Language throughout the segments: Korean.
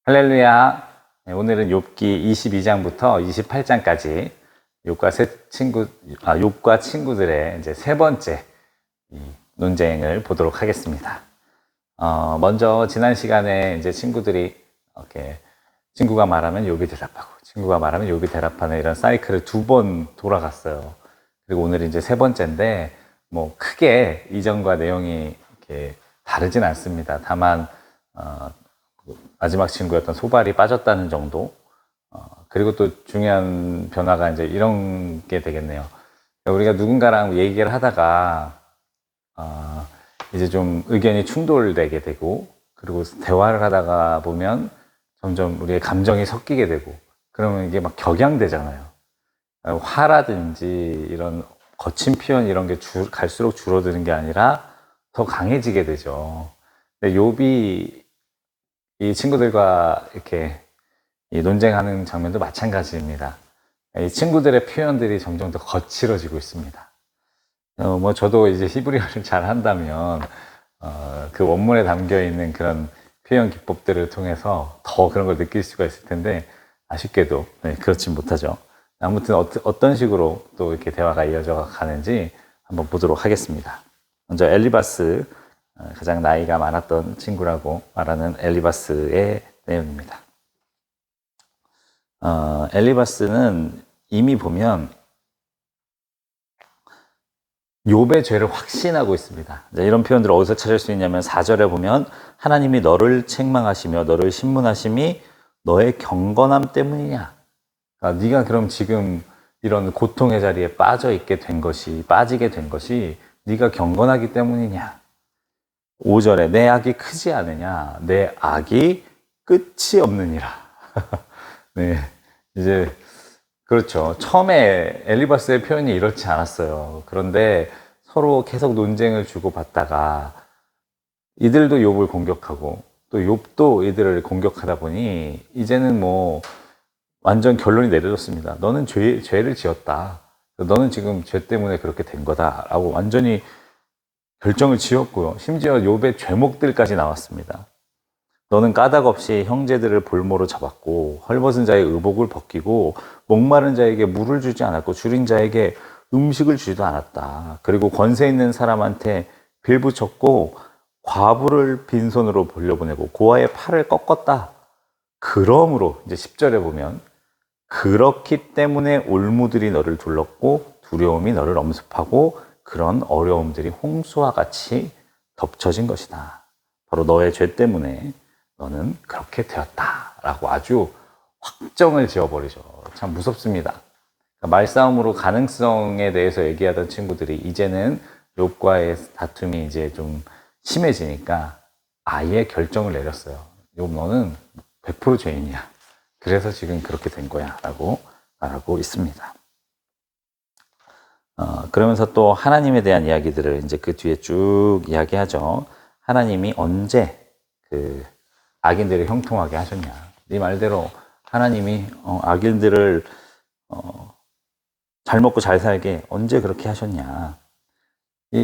할렐루야. 네, 오늘은 욥기 22장부터 28장까지 욥과 친구들의 이제 세 번째 이 논쟁을 보도록 하겠습니다. 먼저 지난 시간에 이제 친구들이 이렇게 친구가 말하면 욥이 대답하고 친구가 말하면 욥이 대답하는 이런 사이클을 두 번 돌아갔어요. 그리고 오늘 이제 세 번째인데 뭐 크게 이전과 내용이 이렇게 다르진 않습니다. 다만 마지막 친구였던 소발이 빠졌다는 정도. 그리고 또 중요한 변화가 이제 이런 게 되겠네요. 우리가 누군가랑 얘기를 하다가 이제 좀 의견이 충돌되게 되고, 그리고 대화를 하다가 보면 점점 우리의 감정이 섞이게 되고, 그러면 이게 막 격양되잖아요. 화라든지 이런 거친 표현 이런 게 갈수록 줄어드는 게 아니라 더 강해지게 되죠. 근데 욥이 이 친구들과 이렇게 논쟁하는 장면도 마찬가지입니다. 이 친구들의 표현들이 점점 더 거칠어지고 있습니다. 뭐 저도 이제 히브리어를 잘 한다면 그 원문에 담겨 있는 그런 표현 기법들을 통해서 더 그런 걸 느낄 수가 있을 텐데 아쉽게도 그렇진 못하죠. 아무튼 어떤 식으로 또 이렇게 대화가 이어져 가는지 한번 보도록 하겠습니다. 먼저 엘리바스, 가장 나이가 많았던 친구라고 말하는 엘리바스의 내용입니다. 엘리바스는 이미 보면 욥의 죄를 확신하고 있습니다. 이런 표현들을 어디서 찾을 수 있냐면 4절에 보면 하나님이 너를 책망하시며 너를 신문하심이 너의 경건함 때문이냐. 그러니까 네가 그럼 지금 이런 고통의 자리에 빠지게 된 것이 네가 경건하기 때문이냐. 5절에 내 악이 크지 않으냐. 내 악이 끝이 없느니라. 네, 이제 그렇죠. 처음에 엘리바스의 표현이 이렇지 않았어요. 그런데 서로 계속 논쟁을 주고받다가 이들도 욥을 공격하고 또 욥도 이들을 공격하다 보니 이제는 뭐 완전 결론이 내려졌습니다. 너는 죄를 지었다. 너는 지금 죄 때문에 그렇게 된 거다라고 완전히 결정을 지었고요. 심지어 욥의 죄목들까지 나왔습니다. 너는 까닭 없이 형제들을 볼모로 잡았고 헐벗은 자의 의복을 벗기고 목마른 자에게 물을 주지 않았고 줄인 자에게 음식을 주지도 않았다. 그리고 권세 있는 사람한테 빌붙였고 과부를 빈손으로 돌려보내고 고아의 팔을 꺾었다. 그러므로 이제 10절에 보면 그렇기 때문에 올무들이 너를 둘렀고 두려움이 너를 엄습하고 그런 어려움들이 홍수와 같이 덮쳐진 것이다. 바로 너의 죄 때문에 너는 그렇게 되었다라고 아주 확정을 지어버리죠. 참 무섭습니다. 그러니까 말싸움으로 가능성에 대해서 얘기하던 친구들이 이제는 욥과의 다툼이 이제 좀 심해지니까 아예 결정을 내렸어요. 욥 너는 100% 죄인이야. 그래서 지금 그렇게 된 거야 라고 말하고 있습니다. 그러면서 또 하나님에 대한 이야기들을 이제 그 뒤에 쭉 이야기하죠. 하나님이 언제 그 악인들을 형통하게 하셨냐. 네 말대로 하나님이 악인들을 잘 먹고 잘 살게 언제 그렇게 하셨냐.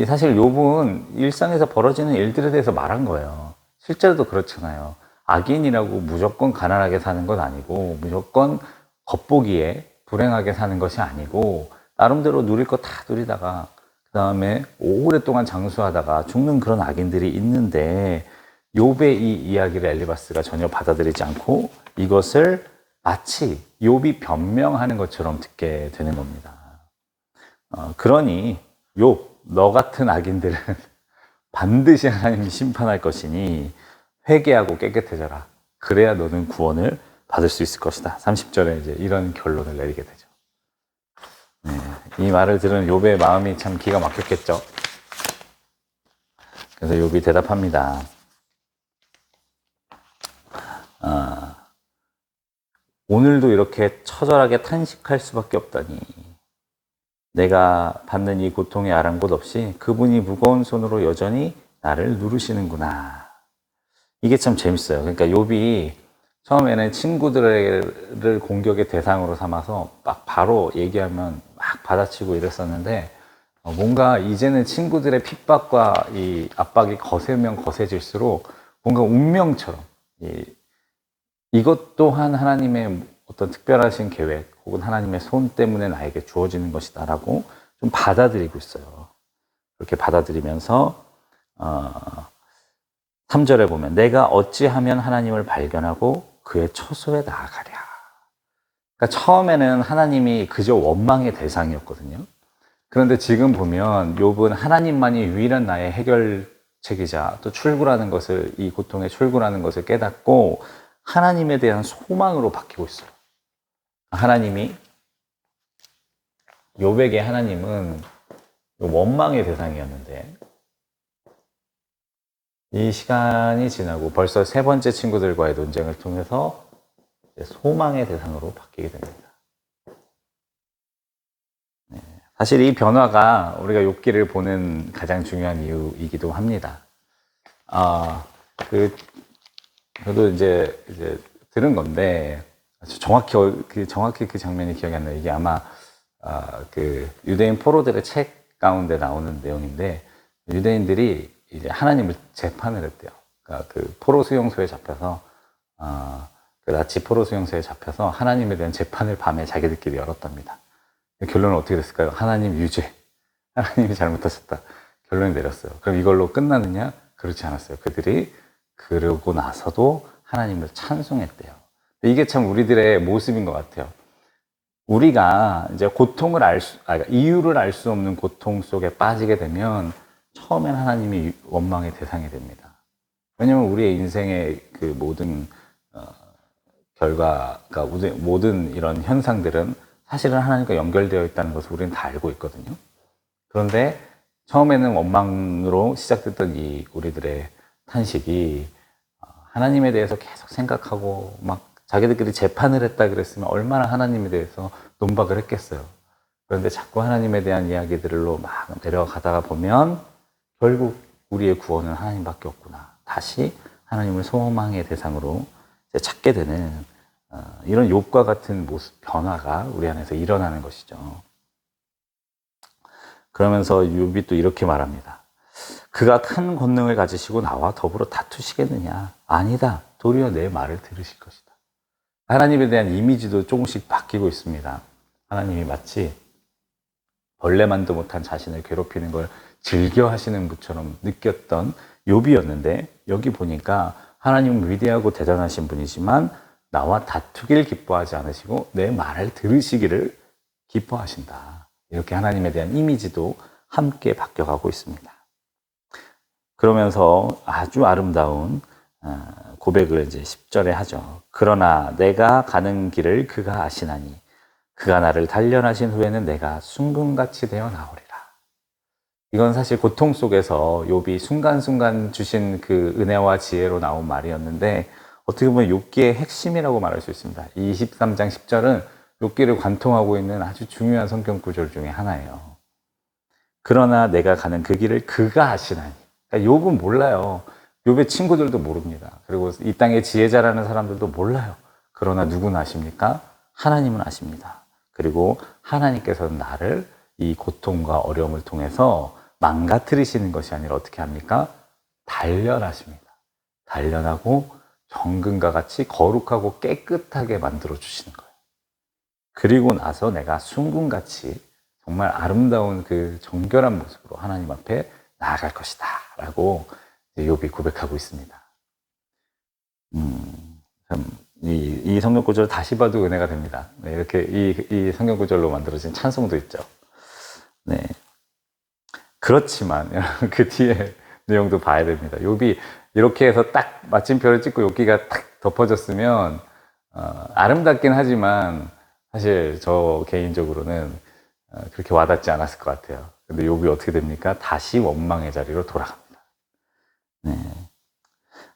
사실 욥은 일상에서 벌어지는 일들에 대해서 말한 거예요. 실제로도 그렇잖아요. 악인이라고 무조건 가난하게 사는 건 아니고 무조건 겉보기에 불행하게 사는 것이 아니고 나름대로 누릴 거 다 누리다가 그 다음에 오랫동안 장수하다가 죽는 그런 악인들이 있는데 욥의 이 이야기를 엘리바스가 전혀 받아들이지 않고 이것을 마치 욥이 변명하는 것처럼 듣게 되는 겁니다. 그러니 욥, 너 같은 악인들은 반드시 하나님이 심판할 것이니 회개하고 깨끗해져라. 그래야 너는 구원을 받을 수 있을 것이다. 30절에 이제 이런 결론을 내리게 되죠. 이 말을 들은 욥의 마음이 참 기가 막혔겠죠. 그래서 욥이 대답합니다. 오늘도 이렇게 처절하게 탄식할 수밖에 없다니. 내가 받는 이 고통의 아랑곳 없이 그분이 무거운 손으로 여전히 나를 누르시는구나. 이게 참 재밌어요. 그러니까 욥이 처음에는 친구들을 공격의 대상으로 삼아서 막 바로 얘기하면 막 받아치고 이랬었는데 뭔가 이제는 친구들의 핍박과 이 압박이 거세면 거세질수록 뭔가 운명처럼 이것 또한 하나님의 어떤 특별하신 계획 혹은 하나님의 손 때문에 나에게 주어지는 것이다라고 좀 받아들이고 있어요. 그렇게 받아들이면서 3절에 보면 내가 어찌하면 하나님을 발견하고 그의 처소에 나아가랴. 그러니까 처음에는 하나님이 그저 원망의 대상이었거든요. 그런데 지금 보면 욥은 하나님만이 유일한 나의 해결책이자 또 출구라는 것을, 이 고통의 출구라는 것을 깨닫고 하나님에 대한 소망으로 바뀌고 있어요. 하나님이, 욥에게 하나님은 원망의 대상이었는데 이 시간이 지나고 벌써 세 번째 친구들과의 논쟁을 통해서 소망의 대상으로 바뀌게 됩니다. 사실 이 변화가 우리가 욥기를 보는 가장 중요한 이유이기도 합니다. 저도 이제 들은 건데 정확히 그 장면이 기억이 안 나요. 이게 아마 그 유대인 포로들의 책 가운데 나오는 내용인데 유대인들이 이제 하나님을 재판을 했대요. 그러니까 그 포로 수용소에 잡혀서 그 나치 포로 수용소에 잡혀서 하나님에 대한 재판을 밤에 자기들끼리 열었답니다. 결론은 어떻게 됐을까요? 하나님 유죄. 하나님이 잘못하셨다. 결론이 내렸어요. 그럼 이걸로 끝나느냐? 그렇지 않았어요. 그들이 그러고 나서도 하나님을 찬송했대요. 이게 참 우리들의 모습인 것 같아요. 우리가 이제 이유를 알 수 없는 고통 속에 빠지게 되면 처음엔 하나님이 원망의 대상이 됩니다. 왜냐면 우리의 인생의 그 모든 결과가, 모든 이런 현상들은 사실은 하나님과 연결되어 있다는 것을 우리는 다 알고 있거든요. 그런데 처음에는 원망으로 시작됐던 이 우리들의 탄식이 하나님에 대해서 계속 생각하고 막 자기들끼리 재판을 했다 그랬으면 얼마나 하나님에 대해서 논박을 했겠어요. 그런데 자꾸 하나님에 대한 이야기들로 막 내려가다가 보면 결국 우리의 구원은 하나님밖에 없구나. 다시 하나님을 소망의 대상으로 찾게 되는 이런 욥과 같은 모습, 변화가 우리 안에서 일어나는 것이죠. 그러면서 욥이 또 이렇게 말합니다. 그가 큰 권능을 가지시고 나와 더불어 다투시겠느냐? 아니다. 도리어 내 말을 들으실 것이다. 하나님에 대한 이미지도 조금씩 바뀌고 있습니다. 하나님이 마치 벌레만도 못한 자신을 괴롭히는 걸 즐겨 하시는 분처럼 느꼈던 욥이었는데 여기 보니까 하나님은 위대하고 대단하신 분이지만 나와 다투길 기뻐하지 않으시고 내 말을 들으시기를 기뻐하신다. 이렇게 하나님에 대한 이미지도 함께 바뀌어가고 있습니다. 그러면서 아주 아름다운 고백을 이제 10절에 하죠. 그러나 내가 가는 길을 그가 아시나니 그가 나를 단련하신 후에는 내가 순금같이 되어 나오리라. 이건 사실 고통 속에서 욥이 순간순간 주신 그 은혜와 지혜로 나온 말이었는데 어떻게 보면 욥기의 핵심이라고 말할 수 있습니다. 이 23장 10절은 욥기를 관통하고 있는 아주 중요한 성경 구절 중에 하나예요. 그러나 내가 가는 그 길을 그가 아시나니. 그러니까 욥은 몰라요. 욥의 친구들도 모릅니다. 그리고 이 땅의 지혜자라는 사람들도 몰라요. 그러나 누구는 아십니까? 하나님은 아십니다. 그리고 하나님께서는 나를 이 고통과 어려움을 통해서 망가뜨리시는 것이 아니라 어떻게 합니까? 단련하십니다. 단련하고 정금과 같이 거룩하고 깨끗하게 만들어 주시는 거예요. 그리고 나서 내가 순금같이 정말 아름다운 그 정결한 모습으로 하나님 앞에 나아갈 것이다 라고 욥이 고백하고 있습니다. 이 성경 구절 다시 봐도 은혜가 됩니다. 네, 이렇게 이 성경 구절로 만들어진 찬송도 있죠. 네. 그렇지만 그 뒤에 내용도 봐야 됩니다. 욥이 이렇게 해서 딱 마침표를 찍고 욥기가 딱 덮어졌으면 아름답긴 하지만 사실 저 개인적으로는 그렇게 와닿지 않았을 것 같아요. 근데 욥이 어떻게 됩니까? 다시 원망의 자리로 돌아갑니다. 네.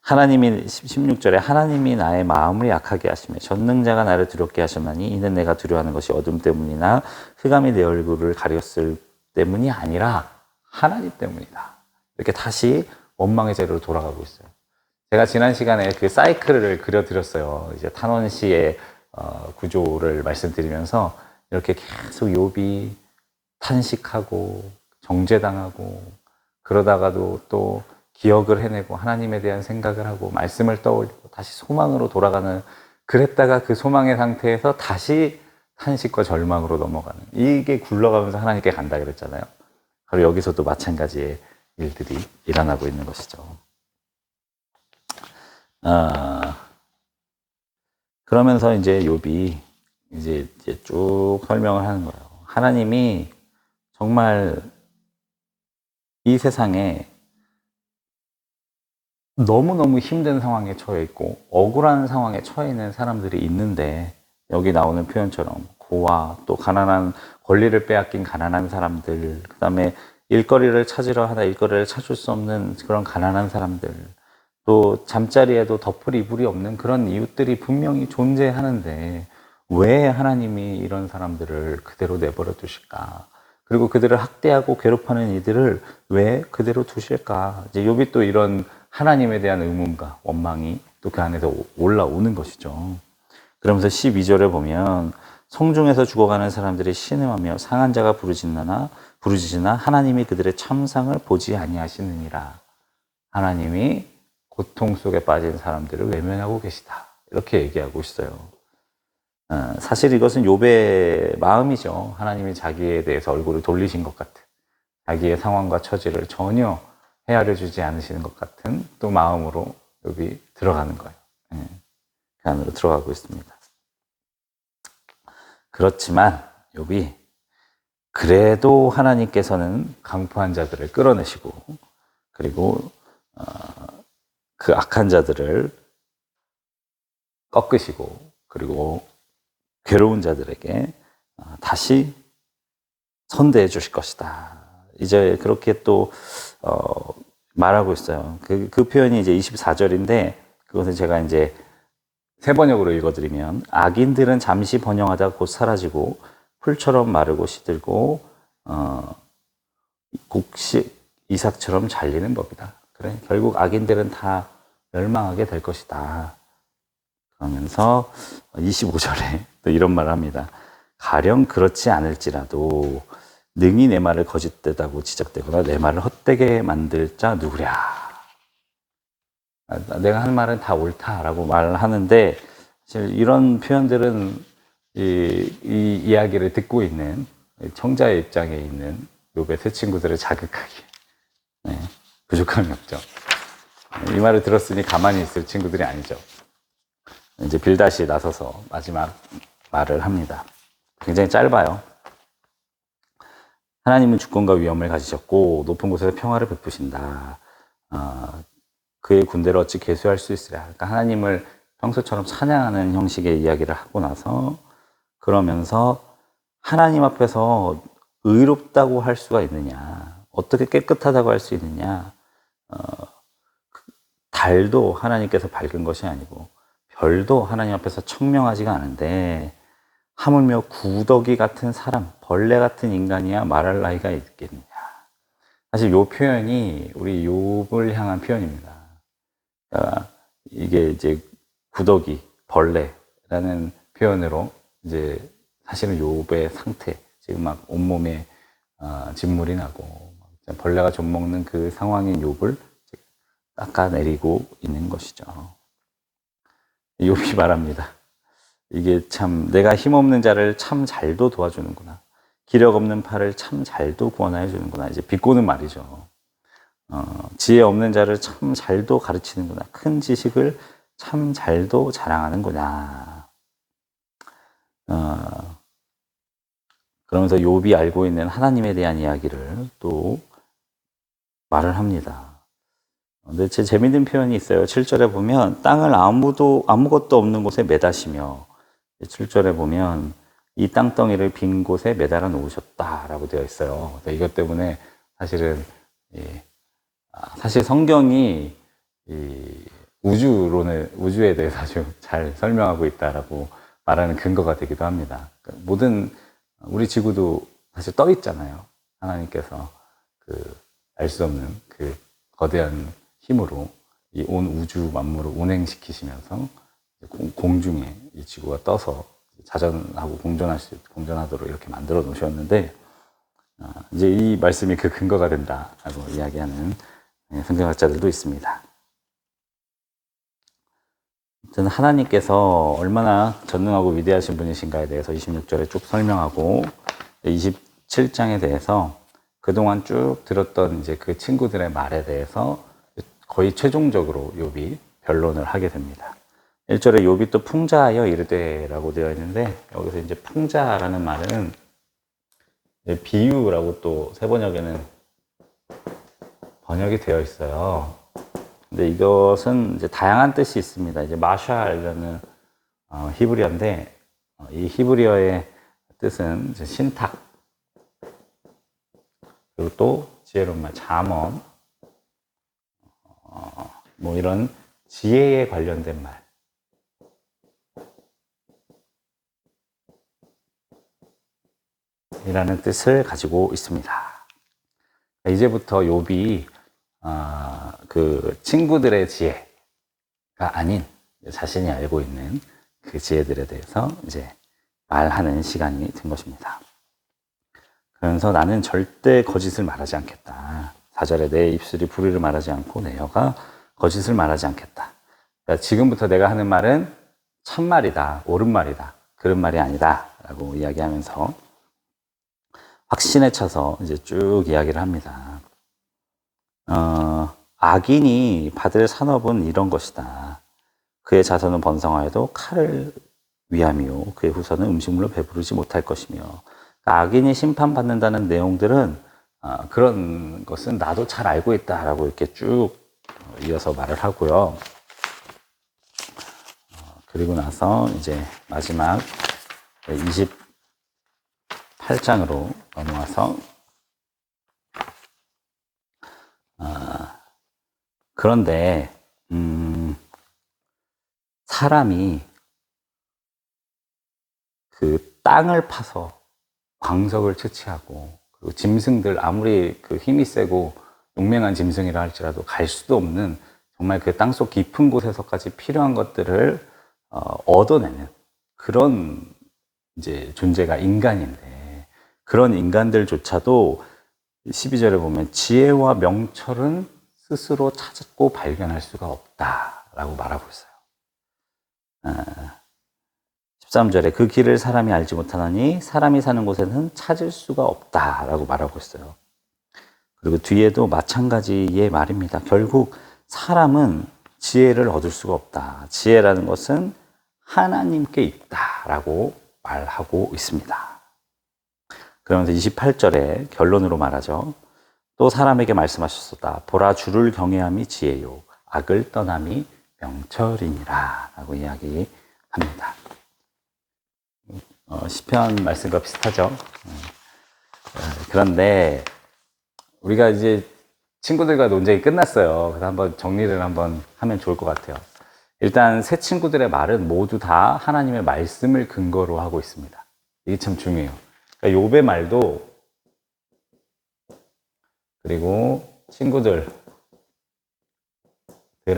하나님이 16절에 하나님이 나의 마음을 약하게 하시며 전능자가 나를 두렵게 하셨나니 이는 내가 두려워하는 것이 어둠 때문이나 흑암이 내 얼굴을 가렸을 때문이 아니라 하나님 때문이다. 이렇게 다시 원망의 자리로 돌아가고 있어요. 제가 지난 시간에 그 사이클을 그려드렸어요. 이제 탄원시의 구조를 말씀드리면서 이렇게 계속 욥이 탄식하고 정죄당하고 그러다가도 또 기억을 해내고 하나님에 대한 생각을 하고 말씀을 떠올리고 다시 소망으로 돌아가는, 그랬다가 그 소망의 상태에서 다시 탄식과 절망으로 넘어가는, 이게 굴러가면서 하나님께 간다 그랬잖아요. 바로 여기서도 마찬가지의 일들이 일어나고 있는 것이죠. 그러면서 이제 욥이 이제 쭉 설명을 하는 거예요. 하나님이 정말 이 세상에 너무너무 힘든 상황에 처해 있고 억울한 상황에 처해 있는 사람들이 있는데, 여기 나오는 표현처럼 고아, 또 가난한, 권리를 빼앗긴 가난한 사람들, 그 다음에 일거리를 찾으려 하다 일거리를 찾을 수 없는 그런 가난한 사람들, 또 잠자리에도 덮을 이불이 없는 그런 이웃들이 분명히 존재하는데 왜 하나님이 이런 사람들을 그대로 내버려 두실까? 그리고 그들을 학대하고 괴롭히는 이들을 왜 그대로 두실까? 이제 욥이 또 이런 하나님에 대한 의문과 원망이 또 그 안에서 올라오는 것이죠. 그러면서 12절에 보면 성중에서 죽어가는 사람들이 신음하며 상한 자가 부르짖으나 하나님이 그들의 참상을 보지 아니하시느니라. 하나님이 고통 속에 빠진 사람들을 외면하고 계시다. 이렇게 얘기하고 있어요. 사실 이것은 욥의 마음이죠. 하나님이 자기에 대해서 얼굴을 돌리신 것 같은, 자기의 상황과 처지를 전혀 헤아려 주지 않으시는 것 같은 또 마음으로 욥이 들어가는 거예요. 그 안으로 들어가고 있습니다. 그렇지만 욥이 그래도 하나님께서는 강포한 자들을 끌어내시고, 그리고 그 악한 자들을 꺾으시고, 그리고 괴로운 자들에게 다시 선대해 주실 것이다. 이제 그렇게 또 말하고 있어요. 그 표현이 이제 24절인데, 그것은 제가 이제 세 번역으로 읽어드리면, 악인들은 잠시 번영하다 곧 사라지고 풀처럼 마르고 시들고 곡식 이삭처럼 잘리는 법이다. 그래, 결국 악인들은 다 멸망하게 될 것이다. 그러면서 25절에 또 이런 말을 합니다. 가령 그렇지 않을지라도 능히 내 말을 거짓되다고 지적되거나 내 말을 헛되게 만들 자 누구랴. 내가 한 말은 다 옳다라고 말을 하는데, 사실 이런 표현들은 이 이야기를 듣고 있는 청자의 입장에 있는 욥의 세 친구들을 자극하기에 부족함이 없죠. 이 말을 들었으니 가만히 있을 친구들이 아니죠. 이제 빌닷이 나서서 마지막 말을 합니다. 굉장히 짧아요. 하나님은 주권과 위엄을 가지셨고 높은 곳에서 평화를 베푸신다. 그의 군대를 어찌 계수할 수 있으랴. 그러니까 하나님을 평소처럼 찬양하는 형식의 이야기를 하고 나서, 그러면서 하나님 앞에서 의롭다고 할 수가 있느냐, 어떻게 깨끗하다고 할 수 있느냐. 달도 하나님께서 밝은 것이 아니고 별도 하나님 앞에서 청명하지가 않은데 하물며 구더기 같은 사람, 벌레 같은 인간이야 말할 나이가 있겠느냐. 사실 이 표현이 우리 욥을 향한 표현입니다. 이게 이제 구더기, 벌레라는 표현으로 이제 사실은 욥의 상태, 지금 막 온몸에 진물이 나고 벌레가 좀 먹는 그 상황인 욥을 깎아내리고 있는 것이죠. 욥이 말합니다. 이게 참 내가 힘없는 자를 참 잘도 도와주는구나. 기력 없는 팔을 참 잘도 구원하여 주는구나. 이제 비꼬는 말이죠. 지혜 없는 자를 참 잘도 가르치는구나. 큰 지식을 참 잘도 자랑하는구나. 그러면서 욥이 알고 있는 하나님에 대한 이야기를 또 말을 합니다. 근데 제 재밌는 표현이 있어요. 7절에 보면 땅을 아무것도 없는 곳에 매다시며, 7절에 보면 이 땅덩이를 빈 곳에 매달아 놓으셨다라고 되어 있어요. 이것 때문에 사실은 사실 성경이 우주에 대해서 아주 잘 설명하고 있다라고 말하는 근거가 되기도 합니다. 모든 우리 지구도 사실 떠 있잖아요. 하나님께서 알 수 없는 그 거대한 힘으로 이 온 우주 만물을 운행시키시면서 공중에 이 지구가 떠서 자전하고 공전하도록 이렇게 만들어 놓으셨는데, 이제 이 말씀이 그 근거가 된다라고 이야기하는 성경학자들도 있습니다. 아무튼 하나님께서 얼마나 전능하고 위대하신 분이신가에 대해서 26절에 쭉 설명하고 27장에 대해서 그동안 쭉 들었던 이제 그 친구들의 말에 대해서 거의 최종적으로 욥이 변론을 하게 됩니다. 1절에 욥이 또 풍자하여 이르되라고 되어 있는데 여기서 이제 풍자라는 말은 비유라고 또 새 번역에는 번역이 되어 있어요. 근데 이것은 이제 다양한 뜻이 있습니다. 이제 마샬이라는 히브리어인데 이 히브리어의 뜻은 이제 신탁, 그리고 또 지혜로운 말, 잠언, 뭐 이런 지혜에 관련된 말. 이라는 뜻을 가지고 있습니다. 이제부터 욥이 그 친구들의 지혜가 아닌 자신이 알고 있는 그 지혜들에 대해서 이제 말하는 시간이 된 것입니다. 그러면서 나는 절대 거짓을 말하지 않겠다. 4절에 내 입술이 불의를 말하지 않고 내 혀가 거짓을 말하지 않겠다. 그러니까 지금부터 내가 하는 말은 참말이다, 옳은 말이다, 그런 말이 아니다 라고 이야기하면서 확신에 차서 이제 쭉 이야기를 합니다. 악인이 받을 산업은 이런 것이다. 그의 자손은 번성하여도 칼을 위함이요 그의 후손은 음식물로 배부르지 못할 것이며. 그러니까 악인이 심판받는다는 내용들은 그런 것은 나도 잘 알고 있다라고 이렇게 쭉 이어서 말을 하고요. 그리고 나서 이제 마지막 28장으로 넘어와서 그런데 사람이 그 땅을 파서 광석을 채취하고 그리고 짐승들 아무리 그 힘이 세고 용맹한 짐승이라 할지라도 갈 수도 없는 정말 그 땅속 깊은 곳에서까지 필요한 것들을 얻어내는 그런 이제 존재가 인간인데 그런 인간들조차도 12절에 보면 지혜와 명철은 스스로 찾고 발견할 수가 없다라고 말하고 있어요. 13절에 그 길을 사람이 알지 못하나니 사람이 사는 곳에는 찾을 수가 없다라고 말하고 있어요. 그리고 뒤에도 마찬가지의 말입니다. 결국 사람은 지혜를 얻을 수가 없다. 지혜라는 것은 하나님께 있다라고 말하고 있습니다. 그러면서 28절에 결론으로 말하죠. 또 사람에게 말씀하셨다. 보라 주를 경외함이 지혜요 악을 떠남이 명철이니라 라고 이야기합니다. 시편 말씀과 비슷하죠. 그런데 우리가 이제 친구들과 논쟁이 끝났어요. 그래서 한번 정리를 한번 하면 좋을 것 같아요. 일단 새 친구들의 말은 모두 다 하나님의 말씀을 근거로 하고 있습니다. 이게 참 중요해요. 그러니까 욥의 말도 그리고 친구들의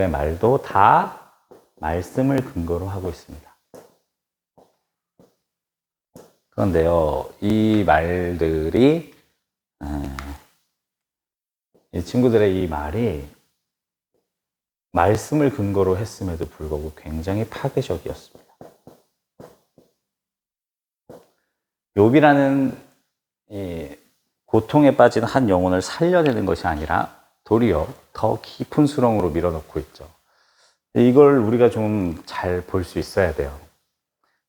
말도 다 말씀을 근거로 하고 있습니다. 그런데요, 이 말들이 이 친구들의 이 말이 말씀을 근거로 했음에도 불구하고 굉장히 파괴적이었습니다. 욥이라는 이 고통에 빠진 한 영혼을 살려내는 것이 아니라 도리어 더 깊은 수렁으로 밀어넣고 있죠. 이걸 우리가 좀 잘 볼 수 있어야 돼요.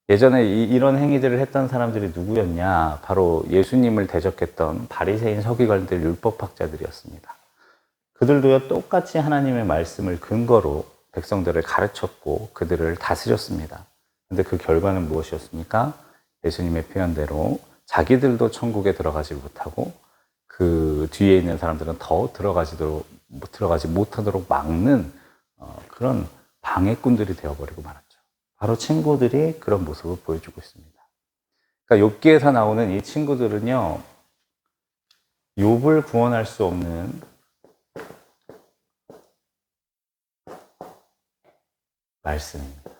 예전에 이런 행위들을 했던 사람들이 누구였냐? 바로 예수님을 대적했던 바리새인 서기관들 율법학자들이었습니다. 그들도요 똑같이 하나님의 말씀을 근거로 백성들을 가르쳤고 그들을 다스렸습니다. 그런데 그 결과는 무엇이었습니까? 예수님의 표현대로 자기들도 천국에 들어가지 못하고 그 뒤에 있는 사람들은 더 들어가지 못하도록 막는 그런 방해꾼들이 되어버리고 말았죠. 바로 친구들이 그런 모습을 보여주고 있습니다. 그러니까 욥기에서 나오는 이 친구들은요, 욥을 구원할 수 없는 말씀입니다.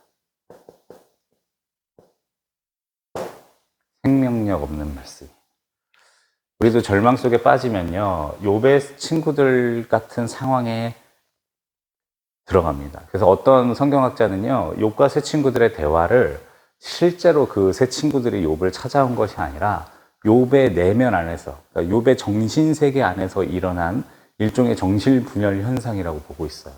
생명력 없는 말씀. 우리도 절망 속에 빠지면요, 욥의 친구들 같은 상황에 들어갑니다. 그래서 어떤 성경학자는요, 욥과 세 친구들의 대화를 실제로 그 세 친구들이 욥을 찾아온 것이 아니라 욥의 내면 안에서, 그러니까 욥의 정신 세계 안에서 일어난 일종의 정신분열 현상이라고 보고 있어요.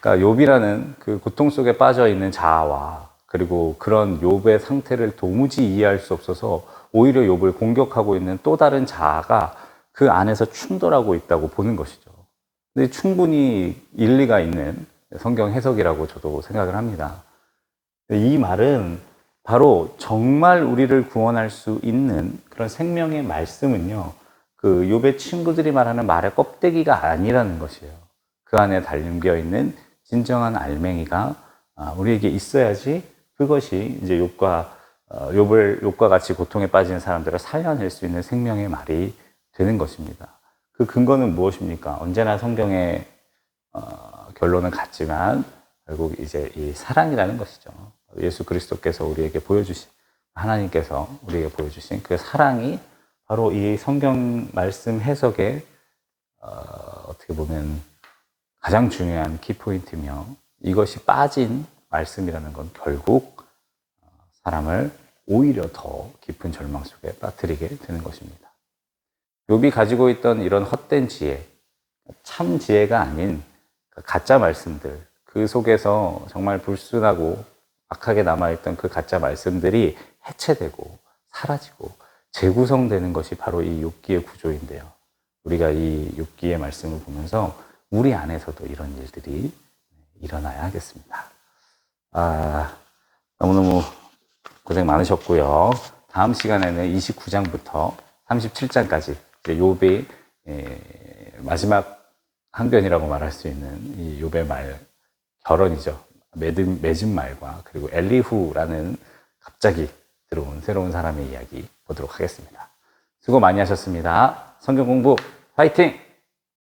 그러니까 욥이라는 그 고통 속에 빠져 있는 자아와 그리고 그런 욥의 상태를 도무지 이해할 수 없어서 오히려 욥을 공격하고 있는 또 다른 자아가 그 안에서 충돌하고 있다고 보는 것이죠. 근데 충분히 일리가 있는 성경 해석이라고 저도 생각을 합니다. 이 말은 바로 정말 우리를 구원할 수 있는 그런 생명의 말씀은요, 그 욥의 친구들이 말하는 말의 껍데기가 아니라는 것이에요. 그 안에 담겨 있는 진정한 알맹이가 우리에게 있어야지 그것이 이제 욥과 같이 고통에 빠진 사람들을 살려낼 수 있는 생명의 말이 되는 것입니다. 그 근거는 무엇입니까? 언제나 성경의 결론은 같지만 결국 이제 이 사랑이라는 것이죠. 예수 그리스도께서 우리에게 보여주신, 하나님께서 우리에게 보여주신 그 사랑이 바로 이 성경 말씀 해석의 어떻게 보면 가장 중요한 키포인트며, 이것이 빠진 말씀이라는 건 결국 사람을 오히려 더 깊은 절망 속에 빠뜨리게 되는 것입니다. 욥이 가지고 있던 이런 헛된 지혜, 참 지혜가 아닌 가짜 말씀들, 그 속에서 정말 불순하고 악하게 남아있던 그 가짜 말씀들이 해체되고 사라지고 재구성되는 것이 바로 이 욥기의 구조인데요. 우리가 이 욥기의 말씀을 보면서 우리 안에서도 이런 일들이 일어나야 하겠습니다. 너무너무 고생 많으셨고요. 다음 시간에는 29장부터 37장까지 욥의 마지막 항변이라고 말할 수 있는 이 욥의 말, 결언이죠. 맺은 말과 그리고 엘리후라는 갑자기 들어온 새로운 사람의 이야기 보도록 하겠습니다. 수고 많이 하셨습니다. 성경 공부 파이팅!